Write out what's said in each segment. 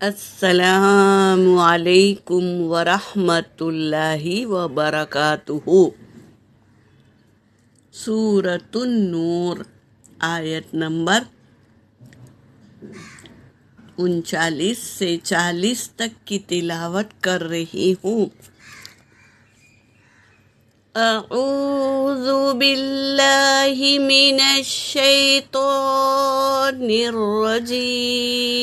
السلام علیکم ورحمۃ اللہ وبرکاتہ۔ سورۃ النور، آیت نمبر 39 سے 40 تک کی تلاوت کر رہی ہوں۔ اعوذ باللہ من الشیطان الرجیم،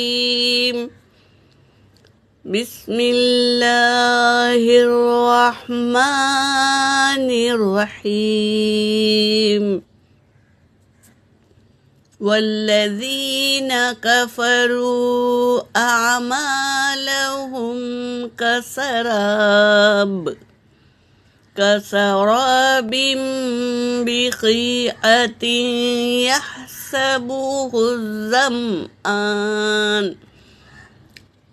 بسم اللہ الرحمن الرحیم۔ والذین کفروا اعمالهم كسراب بقيعة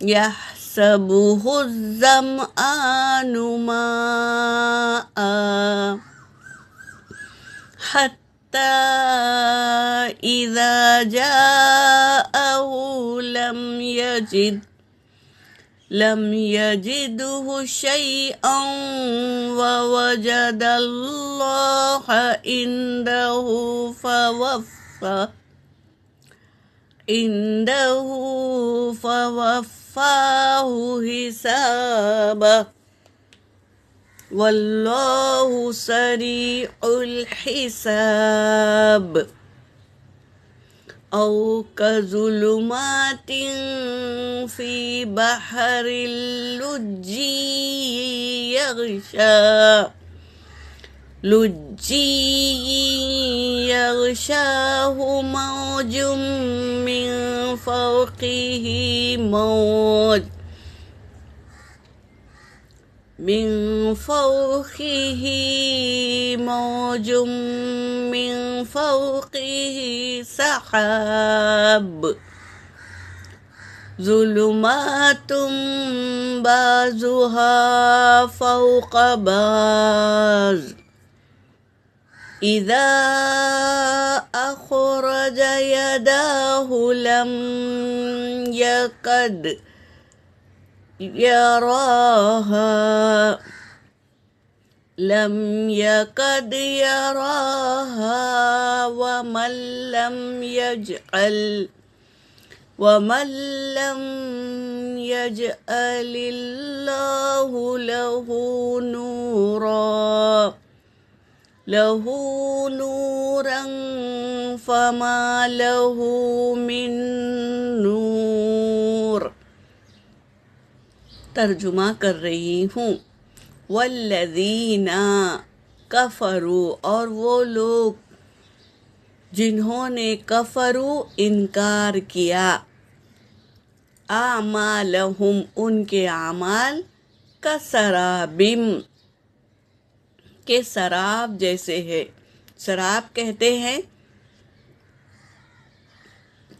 يحسبه الظمآن ماء حتى إذا جاءه لم يجده شيئا ووجد الله عنده فوفاه حسابه والله سريع الحساب۔ أو كظلمات في بحر لجي يغشاه موج من فوقه موج من فوقه سحاب، ظلمات بعضها فوق بعض إذا أخرج يده لم يكد يراها ومن لم يجعل الله له نورا فما له من نور۔ ترجمہ کر رہی ہوں۔ والذین کفروا، اور وہ لوگ جنہوں نے کفروا انکار کیا، اعمالہم ان کے اعمال کسراب کے سراب جیسے ہے۔ سراب کہتے ہیں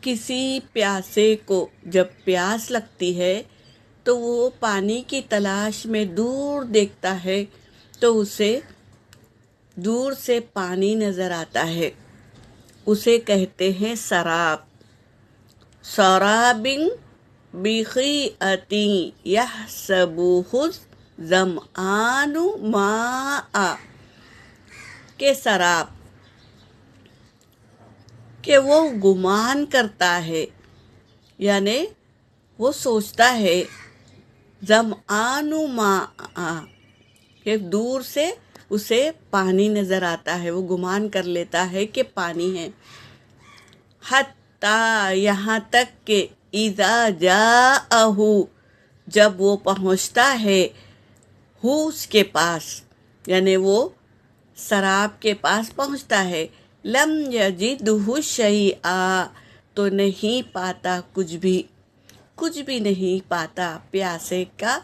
کسی پیاسے کو جب پیاس لگتی ہے تو وہ پانی کی تلاش میں دور دیکھتا ہے تو اسے دور سے پانی نظر آتا ہے، اسے کہتے ہیں سراب۔ سراب بقیعۃ یحسبہ الظمآن ماء، کہ سراب کہ وہ گمان کرتا ہے، یعنی وہ سوچتا ہے ظمآن ماء کہ دور سے اسے پانی نظر آتا ہے، وہ گمان کر لیتا ہے کہ پانی ہے۔ حتیٰ یہاں تک کہ اذا جاءہ جب وہ پہنچتا ہے اس کے پاس، یعنی وہ سراب کے پاس پہنچتا ہے، لم یجدہ شیئا تو نہیں پاتا کچھ بھی نہیں پاتا، پیاسے کا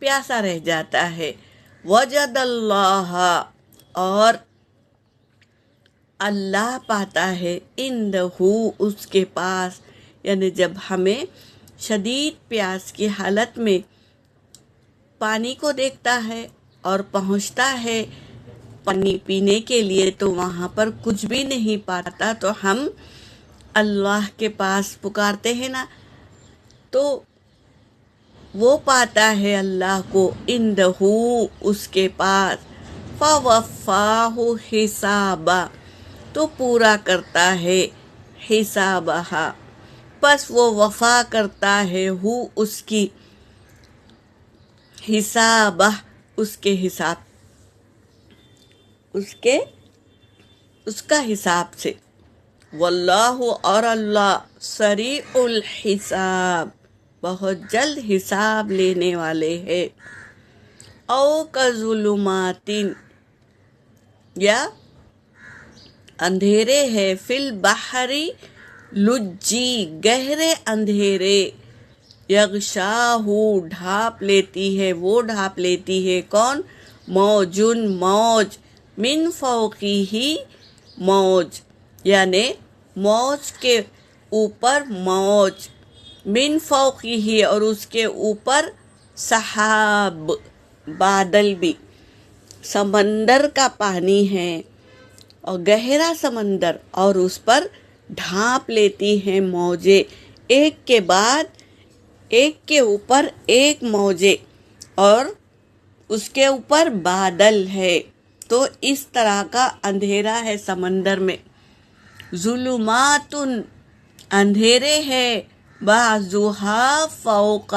پیاسا رہ جاتا ہے۔ وجد اللہ، اور اللہ پاتا ہے، عندہ اس کے پاس، یعنی جب ہمیں شدید پیاس کی حالت میں پانی کو دیکھتا ہے اور پہنچتا ہے پانی پینے کے لیے تو وہاں پر کچھ بھی نہیں پاتا تو ہم اللہ کے پاس پکارتے ہیں نا، تو وہ پاتا ہے اللہ کو اندہو اس کے پاس فوفاہ حسابا تو پورا کرتا ہے حسابہ پس وہ وفا کرتا ہے اس کی حسابہ اس کے حساب اس کا حساب سے واللہ اور اللہ سریع الحساب بہت جلد حساب لینے والے ہیں او کظلمات یا اندھیرے ہے فی البحری لجی گہرے اندھیرے یغشاہ ڈھانپ لیتی ہے وہ ڈھانپ لیتی ہے کون موجن موج من فوقی موج یعنی موج کے اوپر موج من فوقی اور اس کے اوپر سحاب بادل بھی سمندر کا پانی ہے اور گہرا سمندر اور اس پر ڈھانپ لیتی ہیں موجیں ایک کے بعد ایک کے اوپر ایک موجیں اور اس کے اوپر بادل ہے تو اس طرح کا اندھیرا ہے سمندر میں ظلمات اندھیرے ہے بعضها فوق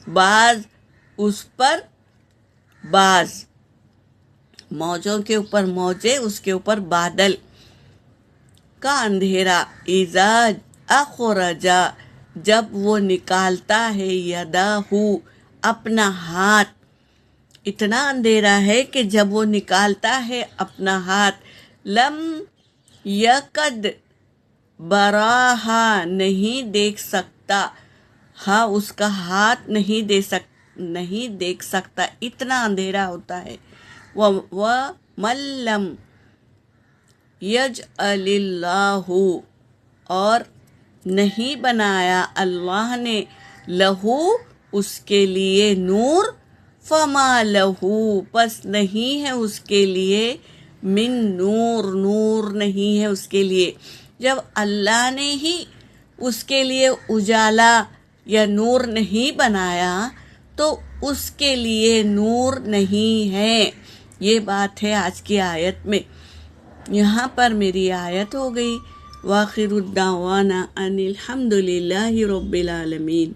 بعض اس پر بعض موجوں کے اوپر موجیں اس کے اوپر بادل کا اندھیرا اذا اخرجا جب وہ نکالتا ہے یداہ اپنا ہاتھ اتنا اندھیرا ہے کہ جب وہ نکالتا ہے اپنا ہاتھ لم یکد براہا نہیں دیکھ سکتا ہاں اس کا ہاتھ نہیں دیکھ سکتا اتنا اندھیرا ہوتا ہے وَمَن لَّمْ يَجْعَلِ اللَّهُ اور نہیں بنایا اللہ نے لہو اس کے لیے نور فما لہو پس نہیں ہے اس کے لیے من نور نہیں ہے اس کے لیے جب اللہ نے ہی اس کے لیے اجالا یا نور نہیں بنایا تو اس کے لیے نور نہیں ہے یہ بات ہے آج کی آیت میں یہاں پر میری آیت ہو گئی وآخر الدعوانا ان الحمد للہ رب العالمین